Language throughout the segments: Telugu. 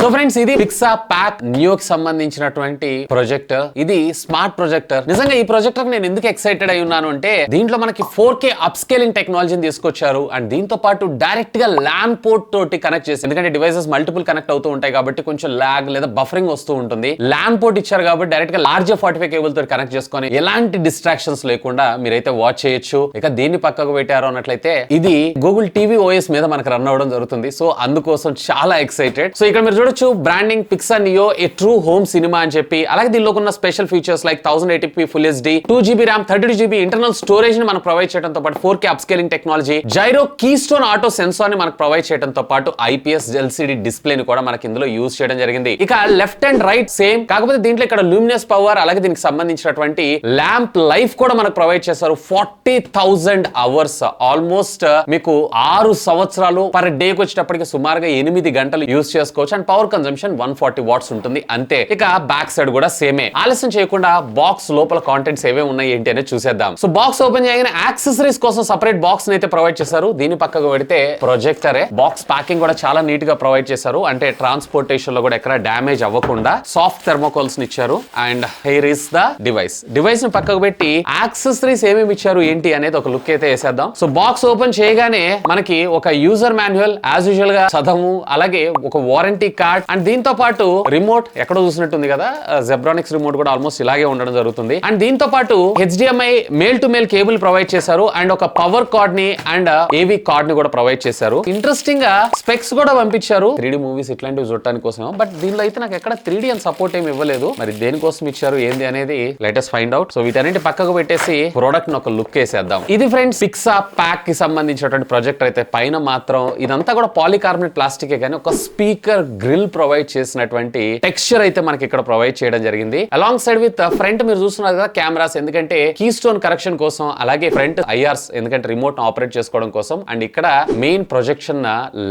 సో ఫ్రెండ్స్, ఇది పిక్సా ప్యాక్ నియోకి సంబంధించినటువంటి ప్రొజెక్టర్. ఇది స్మార్ట్ ప్రొజెక్టర్. నిజంగా ఈ ప్రొజెక్టర్ నేను ఎందుకు ఎక్సైటెడ్ అయి ఉన్నాను అంటే, దీంట్లో మనకి 4K అప్ స్కేలింగ్ టెక్నాలజీని తీసుకొచ్చారు. అండ్ దీంతో పాటు డైరెక్ట్ గా ల్యాన్ పోర్ట్ తోటి కనెక్ట్ చేసి, ఎందుకంటే డివైసెస్ మల్టిపుల్ కనెక్ట్ అవుతూ ఉంటాయి కాబట్టి కొంచెం లాగ్ లేదా బఫరింగ్ వస్తూ ఉంటుంది. ల్యాన్ పోర్ట్ ఇచ్చారు కాబట్టి డైరెక్ట్ గా లార్జర్ 45 కేబుల్ తోటి కనెక్ట్ చేసుకొని ఎలాంటి డిస్ట్రాక్షన్స్ లేకుండా మీరైతే వాచ్ చేయొచ్చు. ఇక దీన్ని పక్కకు పెట్టారు అన్నట్లయితే, ఇది గూగుల్ టీవీ ఓఎస్ మీద మనకు రన్ అవడం జరుగుతుంది. సో అందుకోసం చాలా ఎక్సైటెడ్. సో ఇక్కడ మీరు చూడొచ్చు branding Pixa Neo a true home cinema అని చెప్పి. అలాగే దీనిలో ఉన్న special features like 1080p full HD, 2GB RAM, 32GB internal storage ని మనకు ప్రొవైడ్ చేయడంతో పాటు 4K upscaling technology, gyro keystone auto sensor ని మనకు ప్రొవైడ్ చేయడంతో పాటు IPS LCD డిస్ప్లే ని కూడా మనకి ఇందులో యూజ్ చేయడం జరిగింది. ఇక లెఫ్ట్ అండ్ రైట్ సేమ్, కాకపోతే దీంట్లో ఇక్కడ లూమినస్ పవర్ అలాగే దీనికి సంబంధించినటువంటి ల్యాంప్ లైఫ్ కూడా మనకు ప్రొవైడ్ చేస్తారు. 40,000 అవర్స్, ఆల్మోస్ట్ మీకు 6 సంవత్సరాలు పర్ డేకి వచ్చేటప్పటికి సుమారుగా 8 గంటలు యూజ్ చేసుకోవచ్చు. అండ్ పవర్ కన్సంప్షన్ 140 వాట్స్ ఉంటుంది అంతే. ఇక బ్యాక్ సైడ్ కూడా సేమే. ఆలస్యం చేయకుండా బాక్స్ లోపల కాంటెంట్స్ ఏవే ఉన్నాయి ఏంటి అనేది చూసేద్దాం. సో బాక్స్ ఓపెన్ చేయగానే యాక్సెసరీస్ కోసం సెపరేట్ బాక్స్ అయితే ప్రొవైడ్ చేశారు. దీని పక్కకు పెడితే ప్రొజెక్టరే. బాక్స్ ప్యాకింగ్ కూడా చాలా నీట్ గా ప్రొవైడ్ చేశారు. అంటే ట్రాన్స్పోర్టేషన్ లో కూడా ఎక్కడ డ్యామేజ్ అవ్వకుండా సాఫ్ట్ థెర్మోకోల్స్ ని ఇచ్చారు. And here is the device ని పక్కకు పెట్టి యాక్సెసరీస్ ఏమేమి ఇచ్చారు ఏంటి అనేది ఒక లుక్ అయితే వేసేద్దాం. సో బాక్స్ ఓపెన్ చేయగానే మనకి ఒక యూజర్ మాన్యువల్ యాజ్ యూజువల్ గా చదము, అలాగే ఒక వారంటీ కార్డ్, అండ్ దీంతో పాటు రిమోట్ ఎక్కడో చూసినట్టుంది కదా, జెబ్రానిక్స్ రిమోట్ కూడా ఆల్మోస్ట్ ఇలాగే ఉండడం జరుగుతుంది. అండ్ దీంతో పాటు HDMI male to male cable provide చేశారు. అండ్ ఒక పవర్ కార్డ్ ని అండ్ AV కార్డ్ ని కూడా ప్రొవైడ్ చేశారు. ఇంట్రెస్టింగ్ గా స్పెక్స్ కూడా పంపించారు. 3D మూవీస్ ఇట్లాంటివి చూడటానికి కోసం. బట్ దీనిలో అయితే నాకు ఎక్కడ 3D అని సపోర్ట్ ఏమి ఇవ్వలేదు. మరి దేనికోసం ఇచ్చారు ఏంది అనేది లెటెస్ట్ ఫైండ్ అవుట్. సో వీటన్నింటి పక్కకు పెట్టేసి ప్రొడక్ట్ ని ఒక లుక్ వేసేద్దాం. ఇది ఫ్రెండ్స్ పిక్సా ప్యాక్ కి సంబంధించినటువంటి ప్రొజెక్టర్ అయితే. పైన మాత్రం ఇదంతా కూడా పాలికార్బోనేట్ ప్లాస్టిక్ కానీ ఒక స్పీకర్ గ్రిల్ ప్రొవైడ్ చేసినటువంటి టెక్స్చర్ అయితే మనకి ఇక్కడ ప్రొవైడ్ చేయడం జరిగింది. అలాంగ్ సైడ్ విత్ ఫ్రంట్ మీరు చూస్తున్నారు కదా కెమెరాస్, ఎందుకంటే కీ స్టోన్ కరెక్షన్ కోసం, అలాగే ఫ్రంట్ IRs ఎందుకంటే రిమోట్ ఆపరేట్ చేసుకోవడం కోసం. అండ్ ఇక్కడ మెయిన్ ప్రొజెక్షన్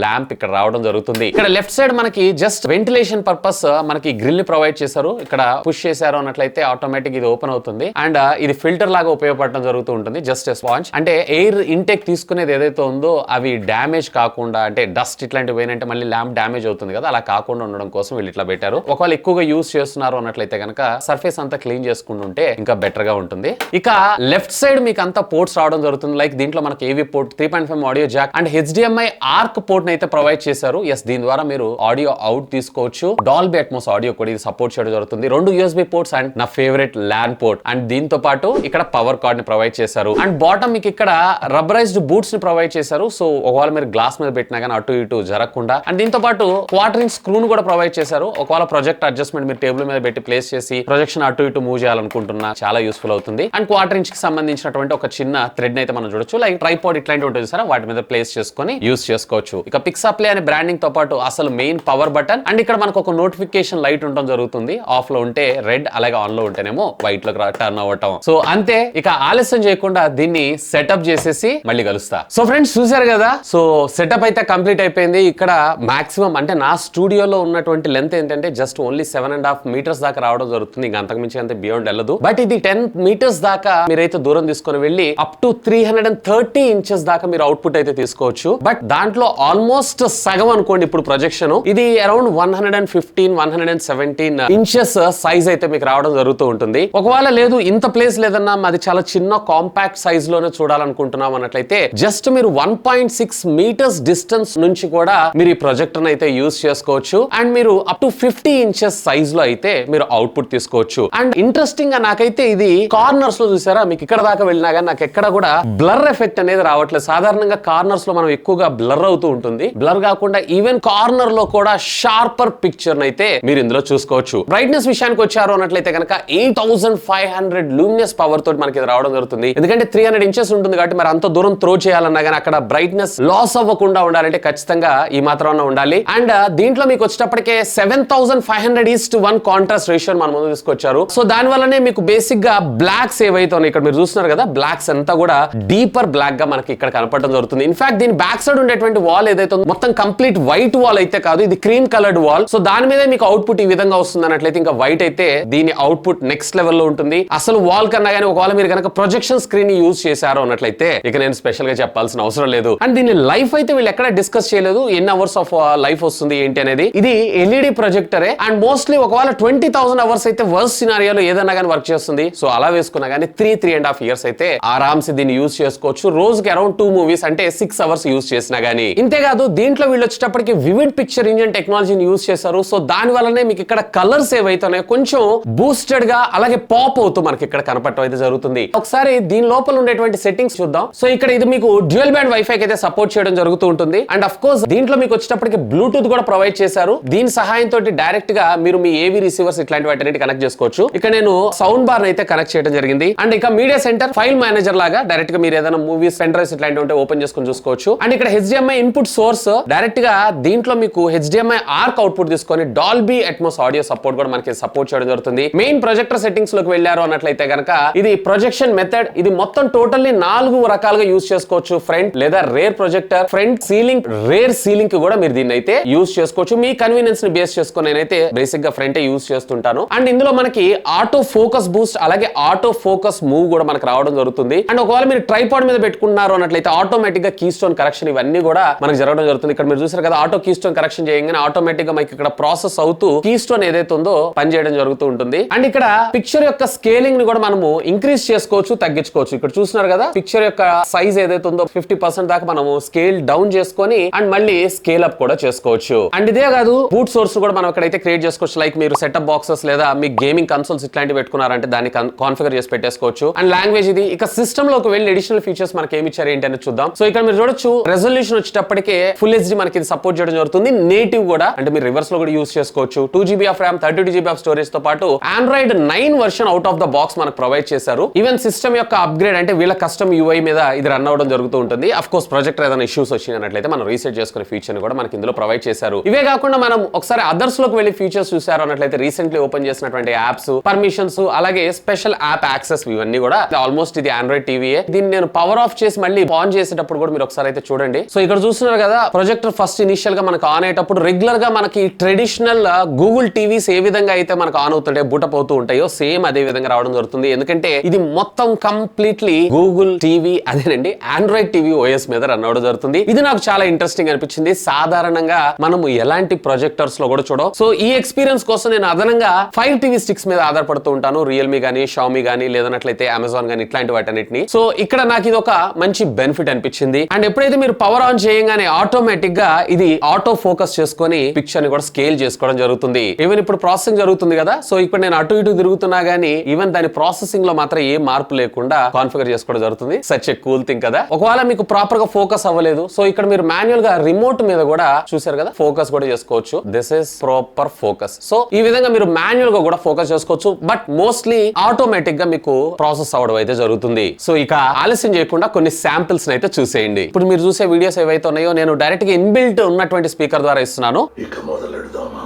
ల్యాంప్ ఇక్కడ రావడం జరుగుతుంది. ఇక్కడ లెఫ్ట్ సైడ్ మనకి జస్ట్ వెంటిలేషన్ పర్పస్ మనకి గ్రిల్ ని ప్రొవైడ్ చేశారు. ఇక్కడ పుష్ చేశారు అన్నట్లయితే ఆటోమేటిక్ ఇది ఓపెన్ అవుతుంది. అండ్ ఇది ఫిల్టర్ లాగా ఉపయోగపడడం జరుగుతూ ఉంటుంది. జస్ట్ స్పాంజ్ అంటే ఎయిర్ ఇంటేక్ తీసుకునేది ఏదైతే ఉందో అవి డ్యామేజ్ కాకుండా, అంటే డస్ట్ ఇట్లాంటివి పోయినంటే మళ్ళీ ల్యాంప్ డ్యామేజ్ అవుతుంది కదా, అలా కాకుండా ఉండడం కోసం వీళ్ళు ఇట్లా పెట్టారు. ఒకవేళ ఎక్కువగా యూజ్ చేస్తున్నారు అన్నట్లయితే కనుక సర్ఫేస్ అంతా క్లీన్ చేసుకుంటుంటే ఇంకా బెటర్ గా ఉంటుంది. ఇక లెఫ్ట్ సైడ్ మీకు అంతా పోర్ట్స్ రావడం జరుగుతుంది. లైక్ దీంట్లో మనకి AV port, 3.5 audio Jack and HDMI arc port అయితే ప్రొవైడ్ చేశారు. దీని ద్వారా మీరు ఆడియో అవుట్ తీసుకోవచ్చు. డాల్బీ అట్మోస్ ఆడియో కూడా ఇది సపోర్ట్ చేయడం జరుగుతుంది. 2 USB పోర్ట్స్ అండ్ నా ఫేవరెట్ ల్యాన్ పోర్ట్. అండ్ దీంతో పాటు ఇక్కడ పవర్ కార్డ్ ని ప్రొవైడ్ చేశారు. అండ్ బాటమ్ మీకు ఇక్కడ రబ్బరైజ్డ్ బూట్స్ ని ప్రొవైడ్ చేశారు. సో ఒకవేళ మీరు గ్లాస్ మీద పెట్టినా కానీ అటు ఇటు జరగకుండా. అండ్ దీంతో పాటు 1/4 ఇంచ్ స్క్రూ ను కూడా ప్రొవైడ్ చేశారు. ఒకవేళ ప్రొజెక్ట్ అడ్జస్ట్మెంట్ మీరు టేబుల్ మీద పెట్టి ప్లేస్ చేసి ప్రొజెక్షన్ అటు ఇటు మూవ్ చేయాలనుకుంటున్నా చాలా యూస్ఫుల్ అవుతుంది. అండ్ 1/4 ఇంచ్ కి సంబంధించినటువంటి ఒక చిన్న థ్రెడ్ అయితే మనం చూడొచ్చు. లైక్ ట్రైపాడ్ ఇట్లాంటి ఉంటుంది సార్, వాటి మీద ప్లేస్ చేసుకొని యూస్ చేసుకోవచ్చు. ఇక పిక్సా ప్లే అనే బ్రాండింగ్ తో పాటు అసలు మెయిన్ పవర్ బటన్, అండ్ ఇక్కడ మనకు ఒక నోటిఫికేషన్ లైట్ ఉండడం జరుగుతుంది. ఆఫ్ లో ఉంటే రెడ్, అలాగే ఆన్ లో ఉంటేనేమో వైట్ లో టర్న్ అవ్వటం. సో అంతే. ఇక ఆలస్యం చేయకుండా దీన్ని సెటప్ చేసేసి మళ్ళీ కలుస్తా. సో ఫ్రెండ్స్ చూసారు కదా, సో సెటప్ అయితే కంప్లీట్ అయిపోయింది. ఇక్కడ మాక్సిమం అంటే నా స్టూడియోలో ఉన్నటువంటి లెంత్ ఏంటంటే జస్ట్ ఓన్లీ 7.5 మీటర్స్ దాకా రావడం జరుగుతుంది. ఇంకా అంతకుమించి అంతే బియాండ్ వెళ్ళదు. బట్ ఇది 10 మీటర్స్ దాకా మీరైతే దూరం తీసుకొని వెళ్ళి అప్ టు 330 ఇంచెస్ దాకా మీరు అవుట్పుట్ అయితే తీసుకోవచ్చు. బట్ దాంట్లో ఆల్మోస్ట్ సగం అనుకోండి ఇప్పుడు ప్రొజెక్షన్. ఇది అరౌండ్ 115-117 ఇంచెస్ సైజ్ అయితే మీకు రావడం జరుగుతూ ఉంటుంది. ఒకవేళ లేదు ఇంత ప్లేస్ లేదన్నా మాది చాలా చిన్న కాంపాక్ట్ సైజ్ లోనే చూడాలనుకుంటున్నాం అన్నట్లయితే జస్ట్ మీరు 1.6 మీటర్స్ డిస్టెన్స్ నుంచి కూడా మీరు ఈ ప్రొజెక్టర్ అయితే యూజ్ చేసుకోవచ్చు. అండ్ మీరు అప్ టు 50 ఇంచెస్ సైజ్ లో అయితే మీరు అవుట్పుట్ తీసుకోవచ్చు. అండ్ ఇంట్రెస్టింగ్ గా నాకైతే ఇది కార్నర్స్ లో చూసారా, మీకు ఇక్కడ దాకా వెళ్ళినా కానీ నాకు ఎక్కడ కూడా బ్లర్ ఎఫెక్ట్ అనేది రావట్లేదు. సాధారణంగా కార్నర్స్ లో మనం ఎక్కువగా బ్లర్ అవుతూ ఉంటుంది. బ్లర్ కాకుండా ఈవెన్ కార్నర్ లో కూడా షార్పర్ పిక్చర్ అయితే మీరు ఇందులో చూసుకోవచ్చు. బ్రైట్నెస్ విషయానికి వచ్చారు అన్నట్లయితే కనుక 8500 లూమినస్ పవర్ తోటి మనకి ఇది రావడం జరుగుతుంది. ఎందుకంటే 300 ఇంచెస్ ఉంటుంది కాబట్టి మరి అంత దూరం త్రో చేయాలన్నా కానీ అక్కడ బ్రైట్నెస్ లాస్ అవ్వకుండా ఉండాలంటే ఖచ్చితంగా ఈ మాత్రం ఉండాలి. అండ్ దీంట్లో మీకు వచ్చేటప్పటికే 7500:1 కాంట్రాస్ట్ రేషియో మన ముందు తీసుకొచ్చారు. సో దాని వల్లనే మీకు బేసిక్ గా బ్లాక్స్ ఏవైతే ఉన్నాయి ఇక్కడ మీరు చూస్తున్నారు కదా, బ్లాక్స్ అంతా కూడా డీపర్ బ్లాక్ గా మనకి ఇక్కడ కనపడడం జరుగుతుంది. ఇన్ఫాక్ట్ దీని బ్యాక్ సైడ్ ఉండేటువంటి వాల్ ఏదైతే మొత్తం కంప్లీట్ వైట్ వాల్ అయితే కాదు, ఇది క్రీమ్ కలర్డ్ వాల్. సో దాని మీద మీకు అవుట్పుట్ ఈ విధంగా వస్తుంది అన్నట్లయితే ఇంకా వైట్ అయితే దీని అవుట్పుట్ నెక్స్ట్ లెవెల్ లో ఉంటుంది. అసలు వాల్ కన్నా కానీ ఒకవేళ మీరు కనుక ప్రొజెక్షన్ స్క్రీన్ యూజ్ చేశారు అన్నట్లయితే ఇక నేను స్పెషల్ గా చెప్పాల్సిన అవసరం లేదు. అండ్ దీని లైఫ్ అయితే వీళ్ళు ఎక్కడ డిస్కస్ చేయలేదు, ఎన్ని అవర్స్ ఆఫ్ లైఫ్ వస్తుంది ఏంటి అనేది. ఉంటుంది. ఇది ఎల్ఈడి ప్రొజెక్టరే అండ్ మోస్ట్లీ ఒకవేళ 20,000 అవర్స్ అయితే వర్స్ట్ సినారియోలో ఏదన్నా కానీ వర్క్ చేస్తుంది. సో అలా వేసుకున్నా కానీ 3.5 years అయితే ఆరామ్స్ దీన్ని యూజ్ చేసుకోవచ్చు. రోజుకి అరౌండ్ 2 movies అంటే 6 hours యూజ్ చేసినా గానీ. ఇంతేకాదు దీంట్లో వీళ్ళు వచ్చేటప్పటికి వివిడ్ పిక్చర్ ఇంజిన్ టెక్నాలజీని యూజ్ చేశారు. సో దాని వల్లనే మీకు ఇక్కడ కలర్స్ ఏవైతున్నాయో కొంచెం బూస్టెడ్ గా అలాగే పాప్ అవుతూ మనకి ఇక్కడ కనపడటం అయితే జరుగుతుంది. ఒకసారి దీని లోపల ఉండేటువంటి సెట్టింగ్స్ చూద్దాం. సో ఇక్కడ ఇది మీకు డ్యూయల్ బ్యాండ్ వైఫై అయితే సపోర్ట్ చేయడం జరుగుతూ ఉంటుంది. అండ్ అఫ్ కోర్స్ దీంట్లో మీకు వచ్చేటప్పటికి బ్లూటూత్ కూడా ప్రొవైడ్ చేశారు. దీని సహాయంతో డైరెక్ట్ గా మీరు మీ ఏవి రిసీవర్స్ ఇట్లాంటి వాటిని కనెక్ట్ చేసుకోవచ్చు. ఇక్కడ నేను సౌండ్ బార్ అయితే కనెక్ట్ చేయడం జరిగింది. అండ్ ఇక మీడియా సెంటర్ ఫైల్ మేనేజర్ లాగా డైరెక్ట్ గా మీరు ఏదైనా మూవీస్ పెన్ డ్రైవ్స్ ఇట్లాంటివి ఉంటే ఓపెన్ చేసుకుని చూసుకోవచ్చు. అండ్ ఇక్కడ HDMI ఇన్పుట్ సోర్స్ డైరెక్ట్ గా దీంట్లో మీకు HDMI ఆర్క్ అవుట్పుట్ తీసుకొని డాల్బీ అట్మాస్ ఆడియో సపోర్ట్ కూడా మనకి సపోర్ట్ చేయడం జరుగుతుంది. మెయిన్ ప్రొజెక్టర్ సెట్టింగ్స్ లోకి వెళ్ళారు అన్నట్లయితే కనుక ఇది ప్రొజెక్షన్ మెథడ్. ఇది మొత్తం టోటల్లీ 4 రకాలుగా యూజ్ చేసుకోవచ్చు. ఫ్రంట్ లేదా rare projector, front ceiling, rare ceiling కి కూడా మీరు దీన్ని అయితే యూజ్ చేసుకోవచ్చు. మీ కన్వీనియన్స్ ని బేస్ చేసుకొని నేనైతే బేసిక్ గా ఫ్రంట్ యూజ్ చేస్తుంటాను. అండ్ ఇందులో మనకి ఆటో ఫోకస్ బూస్ట్ అలాగే ఆటో ఫోకస్ మూవ్ కూడా మనకు రావడం జరుగుతుంది. అండ్ ఒకవేళ మీరు ట్రైపాడ్ మీద పెట్టుకున్నారు అన్నట్లయితే ఆటోమేటిక్ గా కీ స్టోన్ కరెక్షన్ ఇవన్నీ కూడా మనకు జరగడం జరుగుతుంది. ఇక్కడ మీరు చూసారు కదా ఆటో కీ స్టోన్ కరెక్షన్ చేయగానే ఆటోమేటిక్ గా మనకి ఇక్కడ ప్రాసెస్ అవుతూ కీ స్టోన్ ఏదైతే ఉందో పనిచేయడం జరుగుతూ ఉంటుంది. అండ్ ఇక్కడ పిక్చర్ యొక్క స్కేలింగ్ ని కూడా మనము ఇంక్రీజ్ చేసుకోవచ్చు, తగ్గించుకోవచ్చు. ఇక్కడ చూస్తున్నారు కదా పిక్చర్ యొక్క సైజ్ ఏదైతే ఉందో 50% దాకా మనము స్కేల్ డౌన్ చేసుకొని అండ్ మళ్ళీ స్కేల్ అప్ కూడా చేసుకోవచ్చు. అండ్ ఇదే కాదు బూట్ సోర్స్ కూడా మనం ఇక్కడైతే క్రియేట్ చేసుకోవచ్చు. లైక్ మీరు సెటప్ బాక్సెస్ లేదా మీ గేమింగ్ కన్సోల్స్ ఇట్లాంటివి పెట్టుకున్నారంటే దాన్ని కాన్ఫిగర్ చేసి పెట్టేసుకోవచ్చు. అండ్ లాంగ్వేజ్ ఇది. ఇక సిస్టమ్ లోకి వెళ్ళి అడిషనల్ ఫీచర్స్ మనకి ఏమి ఇచ్చారు ఏంటి అనేది చూద్దాం. సో ఇక్కడ మీరు చూడొచ్చు రెజల్యూషన్ వచ్చేటప్పటికే ఫుల్ HD మనకి ఇది సపోర్ట్ చేయడం జరుగుతుంది. నేటివ్ కూడా అంటే మీరు రివర్స్ లో కూడా యూజ్ చేసుకోవచ్చు. 2GB of RAM 32GB of storage తో పాటు Android 9 version out of the box మనకు ప్రొవైడ్ చేశారు. ఈవెన్ సిస్టమ్ యొక్క అప్గ్రేడ్ అంటే వీళ్ళ కస్టమ్ UI మీద ఇది రన్ అవడం జరుగుతూ ఉంటుంది. అఫ్ కోర్స్ ప్రొజెక్టర్ ఏదైనా ఇష్యూస్ వచ్చినట్లయితే మనం రీసెట్ చేసుకునే ఫీచర్ ని కూడా మనకి ఇందులో ప్రొవైడ్ చేశారు. ఇవే కాకుండా మనం ఒకసారి అదర్స్ లోకి వెళ్ళి ఫీచర్స్ చూసారు అన్నట్లయితే రీసెంట్లీ ఓపెన్ చేసినటువంటి యాప్స్, పర్మిషన్స్ అలాగే స్పెషల్ యాప్ యాక్సెస్ ఇవన్నీ కూడా ఆల్మోస్ట్ ఇది ఆండ్రాయిడ్ టీవీయే. దీన్ని నేను పవర్ ఆఫ్ చేసి మళ్ళీ ఆన్ చేసేటప్పుడు కూడా మీరు ఒకసారి అయితే చూడండి. సో ఇక్కడ చూస్తున్నారు కదా ప్రొజెక్టర్ ఫస్ట్ ఇనిషియల్ గా మనకు ఆన్ అయ్యేటప్పుడు రెగ్యులర్ గా మనకి ట్రెడిషనల్ గూగుల్ టీవీస్ ఏ విధంగా అయితే మనకు ఆన్ అవుతుంటాయో బూటప్ అవుతూ ఉంటాయో సేమ్ అదే విధంగా రావడం జరుగుతుంది. ఎందుకంటే ఇది మొత్తం కంప్లీట్లీ గూగుల్ టీవీ అదేనండి ఆండ్రాయిడ్ టీవీ OS మీద రన్ అవడం జరుగుతుంది. ఇది నాకు చాలా ఇంట్రెస్టింగ్ అనిపించింది. సాధారణంగా మనము ఎలాంటి ప్రొజెక్టర్స్ లో కూడా చూడం. సో ఈ ఎక్స్పీరియన్స్ కోసం నేను అదనంగా 5 TV స్టిక్స్ మీద ఆధారపడుతూ ఉంటాను. రియల్మీ గానీ, షామీ గానీ, లేదన్నట్లయితే అమెజాన్ గానీ ఇట్లాంటి వాటన్నిటిని. సో ఇక్కడ నాకు ఇది ఒక మంచి బెనిఫిట్ అనిపించింది. అండ్ ఎప్పుడైతే మీరు పవర్ ఆన్ చేయగానే ఆటోమేటిక్ గా ఇది ఆటో ఫోకస్ చేసుకొని పిక్చర్ ని కూడా స్కేల్ చేసుకోవడం జరుగుతుంది. ఈవెన్ ఇప్పుడు ప్రాసెసింగ్ జరుగుతుంది కదా. సో ఇప్పుడు నేను అటు ఇటు తిరుగుతున్నా గానీ ఈవెన్ దాని ప్రాసెసింగ్ లో మాత్రం ఏ మార్పు లేకుండా కాన్ఫిగర్ చేసుకోవడం జరుగుతుంది. సచ్ ఏ కూల్ థింగ్ కదా. ఒకవేళ మీకు ప్రాపర్ గా ఫోకస్ అవ్వలేదు సో ఇక్కడ మీరు మాన్యువల్ గా రిమోట్ మీద కూడా చూసారు కదా ఫోకస్ కూడా చేసుకోవచ్చు. This is proper focus. So ఈ విధంగా మీరు మాన్యువల్ గా కూడా ఫోకస్ చేసుకోవచ్చు. బట్ మోస్ట్లీ ఆటోమేటిక్ గా మీకు ప్రాసెస్ అవడం అయితే జరుగుతుంది. సో ఇక ఆలస్యం చేయకుండా కొన్ని శాంపిల్స్ అయితే చూసేయండి. ఇప్పుడు మీరు చూసే వీడియోస్ ఏవైతే ఉన్నాయో నేను డైరెక్ట్ గా ఇన్బిల్ట్ ఉన్నటువంటి స్పీకర్ ద్వారా ఇస్తున్నాను. ఇక మొదలెడదామా?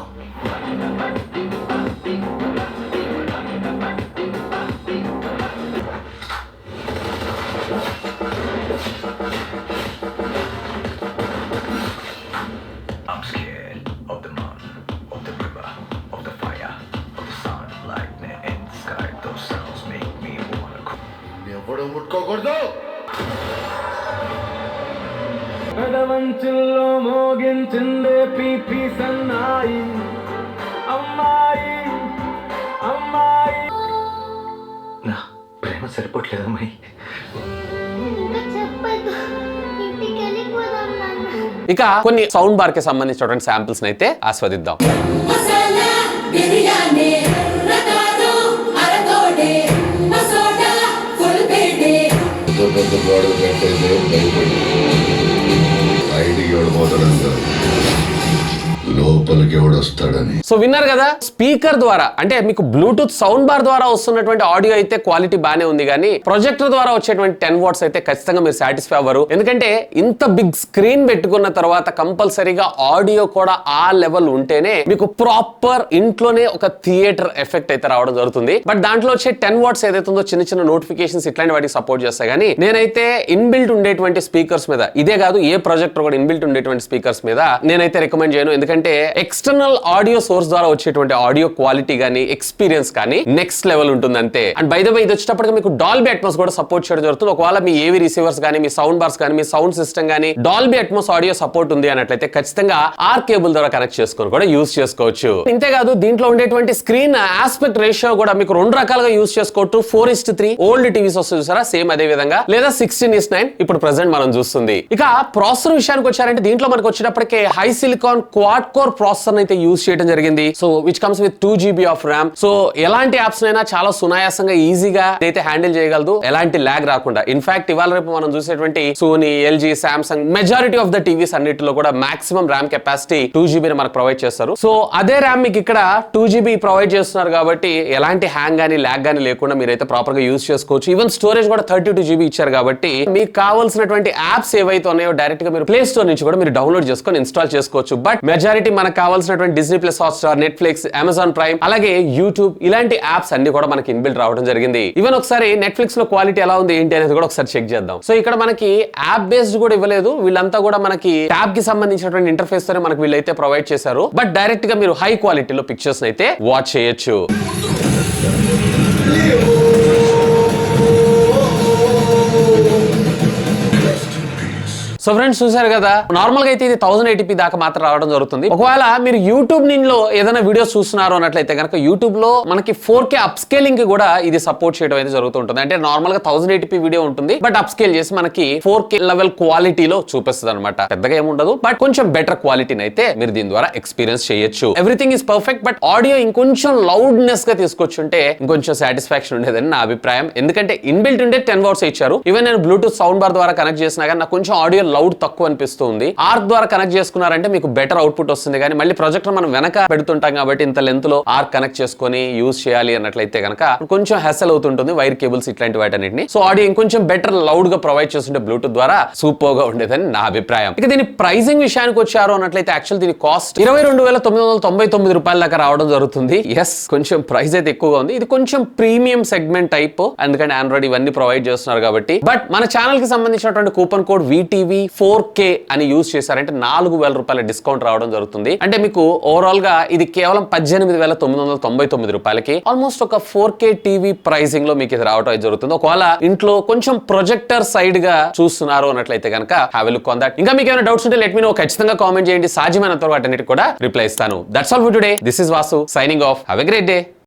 I'm scared of the moon, of the river, of the fire, of the sun, lightning in the sky. Those sounds make me wanna cry. ఎవడు ముట్టుకోకూడదు. పెదవంచుల్లో మోగించిందే పీపీ సన్నాయి అమ్మాయి అమ్మాయి. నా ప్రేమ సరిపోవట్లేదమ్మాయి. ఇక కొన్ని సౌండ్ బార్ కి సంబంధించినటువంటి శాంపిల్స్ అయితే ఆస్వాదిద్దాం. పెద్ద గోడ పెట్టేదే భయపడి బయటికి ఎవడు పోతాడంట, లోపలికి ఎవడు వస్తాడని. సో విన్నారు కదా స్పీకర్ ద్వారా అంటే మీకు బ్లూటూత్ సౌండ్ బార్ ద్వారా వస్తున్నటువంటి ఆడియో అయితే క్వాలిటీ బానే ఉంది కానీ ప్రొజెక్టర్ ద్వారా వచ్చేటువంటి 10 watts అయితే ఖచ్చితంగా మీరు సాటిస్ఫై అవ్వరు. ఎందుకంటే ఇంత బిగ్ స్క్రీన్ పెట్టుకున్న తర్వాత కంపల్సరీగా ఆడియో కూడా ఆ లెవెల్ ఉంటేనే మీకు ప్రాపర్ ఇంట్లోనే ఒక థియేటర్ ఎఫెక్ట్ అయితే రావడం జరుగుతుంది. బట్ దాంట్లో వచ్చే 10 watts ఏదైతే ఉందో చిన్న చిన్న నోటిఫికేషన్స్ ఇట్లాంటి వాటికి సపోర్ట్ చేస్తాయి. కానీ నేనైతే ఇన్బిల్ట్ ఉండేటువంటి స్పీకర్స్ మీద ఇదే కాదు ఏ ప్రొజెక్టర్ కూడా ఇన్బిల్ట్ ఉండేటువంటి స్పీకర్స్ మీద నేనైతే రికమెండ్ చేయను. ఎందుకంటే ఏంటంటే ఎక్స్టర్నల్ ఆడియో సోర్స్ ద్వారా వచ్చేటువంటి ఆడియో క్వాలిటీ గానీ ఎక్స్పీరియన్స్ కానీ నెక్స్ట్ లెవెల్ ఉంటుంది అంతే. అండ్ బై ద వే ఇది వచ్చేటప్పటికి మీకు డాల్బీ అట్మాస్ కూడా సపోర్ట్ చేయడం జరుగుతుంది. ఒకవేళ మీ ఏవి రిసీవర్స్ కానీ మీ సౌండ్ బార్స్ కానీ మీ సౌండ్ సిస్టమ్ కానీ డాల్బీ అట్మాస్ ఆడియో సపోర్ట్ ఉంది అన్నట్లయితే ఖచ్చితంగా ఆర్ కేబుల్ ద్వారా కనెక్ట్ చేసుకొని కూడా యూస్ చేసుకోవచ్చు. ఇంతేకాదు దీంట్లో ఉండేటువంటి స్క్రీన్ ఆస్పెక్ట్ రేషియో కూడా మీకు రెండు రకాలుగా యూస్ చేసుకోవచ్చు. 4:3 ఓల్డ్ టీవీస్ వస్తుంది చూసారా, సేమ్ అదే విధంగా, లేదా 16:9 ఇప్పుడు ప్రెసెంట్ మనం చూస్తుంది. ఇక ప్రాసెసర్ విషయానికి వచ్చారంటే దీంట్లో మనకు వచ్చేటప్పటికే HiSilicon quad core processor అయితే యూస్ చేయడం జరిగింది. So which comes with 2 GB of RAM. So ఎలాంటి యాప్స్ అయినా చాలా సునాయాసంగా ఈజీగా అయితే హ్యాండిల్ చేయగలదు, ఎలాంటి ల్యాగ్ రాకుండా. ఇన్ఫాక్ట్ ఇవాళ రేపు మనం చూసేటువంటి Sony, LG, Samsung majority of the TVs అన్నిటిలో కూడా మాక్సిమం ర్యామ్ కెపాసిటీ 2 GB మనకు ప్రొవైడ్ చేస్తారు. సో అదే ర్యామ్ మీకు ఇక్కడ 2 GB ప్రొవైడ్ చేస్తున్నారు కాబట్టి ఎలాంటి హ్యాంగ్ గానీ ల్యాగ్ గానీ లేకుండా మీరైతే ప్రాపర్ గా యూస్ చేసుకోవచ్చు. ఈవెన్ స్టోరేజ్ కూడా 32 GB ఇచ్చారు కాబట్టి మీకు కావాల్సినటువంటి యాప్స్ ఏవైతే ఉన్నాయో డైరెక్ట్ గా మీరు ప్లే స్టోర్ నుంచి కూడా మీరు డౌన్లోడ్ చేసుకొని ఇన్స్టాల్ చేసుకోవచ్చు. బట్ మెజారిటీ మనకు కావాల్సినటువంటి Disney plus, Hotstar, Netflix, Amazon prime, అలాగే యూట్యూబ్ ఇలాంటి యాప్స్ అన్ని కూడా మనకి ఇన్బిల్ట్ రావడం జరిగింది. ఈవెన్ ఒకసారి నెట్ఫ్లిక్స్ లో క్వాలిటీ ఎలా ఉంది ఏంటి అనేది కూడా ఒకసారి చెక్ చేద్దాం. సో ఇక్కడ మనకి యాప్ బేస్డ్ కూడా ఇవ్వలేదు, వీళ్ళంతా కూడా మనకి ట్యాబ్ కి సంబంధించినటువంటి ఇంటర్ఫేస్ తోనే మనకి వీళ్ళైతే ప్రొవైడ్ చేశారు. బట్ డైరెక్ట్ గా మీరు హై క్వాలిటీలో పిక్చర్స్ అయితే వాచ్ చేయొచ్చు. సో ఫ్రెండ్స్ చూసారు కదా, నార్మల్ గా అయితే ఇది 1080p దాకా మాత్రం రావడం జరుగుతుంది. ఒకవేళ మీరు యూట్యూబ్ లో ఏదైనా వీడియోస్ చూస్తున్నారు అన్నట్లయితే కనుక యూట్యూబ్ లో మనకి 4K అప్ స్కేలింగ్ కి కూడా ఇది సపోర్ట్ చేయడం అయితే జరుగుతుంటుంది. అంటే నార్మల్ గా 1080p వీడియో ఉంటుంది, బట్ అప్ స్కేల్ చేసి మనకి 4K లెవెల్ క్వాలిటీలో చూపిస్తుంది అనమాట. పెద్దగా ఏముండదు, బట్ కొంచెం బెటర్ క్వాలిటీని అయితే మీరు దీని ద్వారా ఎక్స్పీరియన్స్ చేయొచ్చు. Everything is perfect, but audio ఇంకొంచెం లౌడ్నెస్ గా తీసుకొచ్చుంటే ఇంకొంచెం సాటిస్ఫాక్షన్ ఉండేదని నా అభిప్రాయం. ఎందుకంటే ఇన్బిల్ట్ ఉండే 10 వాట్స్ ఇచ్చారు. ఈవెన్ నేను బ్లూటూత్ సౌండ్ బార్ ద్వారా కనెక్ట్ చేసినా కానీ నాకు కొంచెం ఆడియో లౌడ్ తక్కువ అనిపిస్తుంది. ఆర్క్ ద్వారా కనెక్ట్ చేసుకున్నారంటే మీకు బెటర్ అవుట్పుట్ వస్తుంది. కానీ మళ్ళీ ప్రొజెక్టర్ మనం వెనక పెడుతుంటాం కాబట్టి ఇంత లెంత్ లో ఆర్క్ కనెక్ట్ చేసుకొని యూజ్ చేయాలి అన్నట్లయితే కనుక కొంచెం హెసల్ అవుతుంటుంది, వైర్ కేబుల్స్ ఇట్లాంటి వాటన్నిటిని. సో ఆడియో ఇంకొంచెం బెటర్ లౌడ్ గా ప్రొవైడ్ చేస్తుంటే బ్లూటూత్ ద్వారా సూపర్ గా ఉండేదని నా అభిప్రాయం. ఇక దీని ప్రైసింగ్ విషయానికి వచ్చారు అన్నట్లయితే యాక్చువల్ దీని కాస్ట్ 22,999 రూపాయల దాకా రావడం జరుగుతుంది. ఎస్, కొంచెం ప్రైస్ అయితే ఎక్కువగా ఉంది. ఇది కొంచెం ప్రీమియం సెగ్మెంట్ టైప్, ఎందుకంటే ఆండ్రాయిడ్ ఇవన్నీ ప్రొవైడ్ చేస్తున్నారు కాబట్టి. బట్ మన ఛానల్ కి సంబంధించినటువంటి కూపన్ కోడ్ VTV 4K అని యూజ్ చేశారంటే 4,000 రూపాయల డిస్కౌంట్ రావడం జరుగుతుంది. అంటే మీకు ఓవరాల్ గా ఇది కేవలం 18,999 రూపాయలకి ఆల్మోస్ట్ ఒక 4K టీవీ ప్రైసింగ్ లో మీకు ఇది రావడం జరుగుతుంది. ఒకవేళ ఇంట్లో కొంచెం ప్రొజెక్టర్ సైడ్ గా చూస్తున్నారు అన్నట్లయితే కనుక have a look on that. ఇంకా మీకు ఏమైనా డౌట్స్ ఉంటే లెట్ మీ నో, ఖచ్చితంగా కామెంట్ చేయండి. సాధ్యమైనంత వరకు వాటన్నిటికి కూడా రిప్లై ఇస్తాను. That's all for today. This is Vasu signing off. Have a great day.